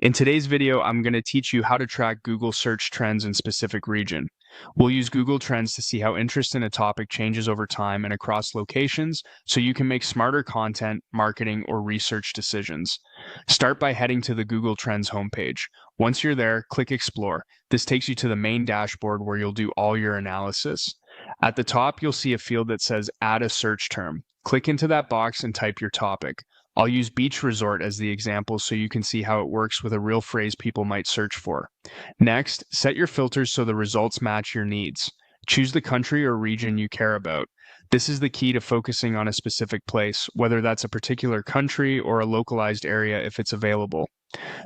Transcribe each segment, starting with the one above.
In today's video, I'm going to teach you how to track Google search trends in specific region. We'll use Google Trends to see how interest in a topic changes over time and across locations so you can make smarter content, marketing, or research decisions. Start by heading to the Google Trends homepage. Once you're there, click Explore. This takes you to the main dashboard where you'll do all your analysis. At the top, you'll see a field that says Add a search term. Click into that box and type your topic. I'll use beach resort as the example so you can see how it works with a real phrase people might search for. Next, set your filters so the results match your needs. Choose the country or region you care about. This is the key to focusing on a specific place, whether that's a particular country or a localized area if it's available.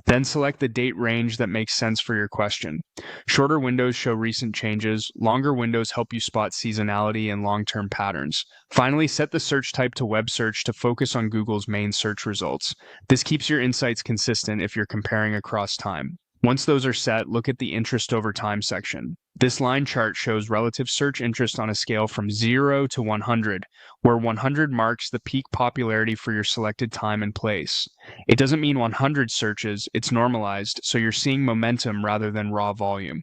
Then select the date range that makes sense for your question. Shorter windows show recent changes, longer windows help you spot seasonality and long-term patterns. Finally, set the search type to web search to focus on Google's main search results. This keeps your insights consistent if you're comparing across time. Once those are set, look at the interest over time section. This line chart shows relative search interest on a scale from 0 to 100, where 100 marks the peak popularity for your selected time and place. It doesn't mean 100 searches, it's normalized, so you're seeing momentum rather than raw volume.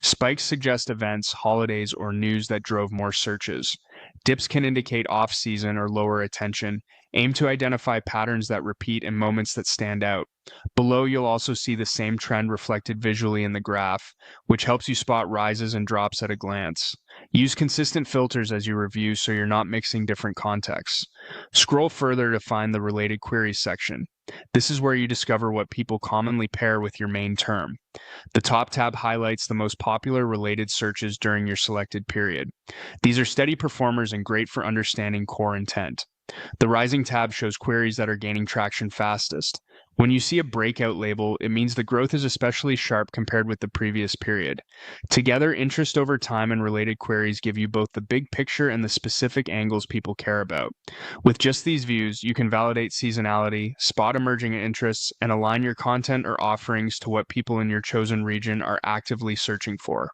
Spikes suggest events, holidays, or news that drove more searches. Dips can indicate off-season or lower attention. Aim to identify patterns that repeat and moments that stand out. Below, you'll also see the same trend reflected visually in the graph, which helps you spot rises and drops at a glance. Use consistent filters as you review so you're not mixing different contexts. Scroll further to find the related queries section. This is where you discover what people commonly pair with your main term. The top tab highlights the most popular related searches during your selected period. These are steady performers and great for understanding core intent. The rising tab shows queries that are gaining traction fastest. When you see a breakout label, it means the growth is especially sharp compared with the previous period. Together, interest over time and related queries give you both the big picture and the specific angles people care about. With just these views, you can validate seasonality, spot emerging interests, and align your content or offerings to what people in your chosen region are actively searching for.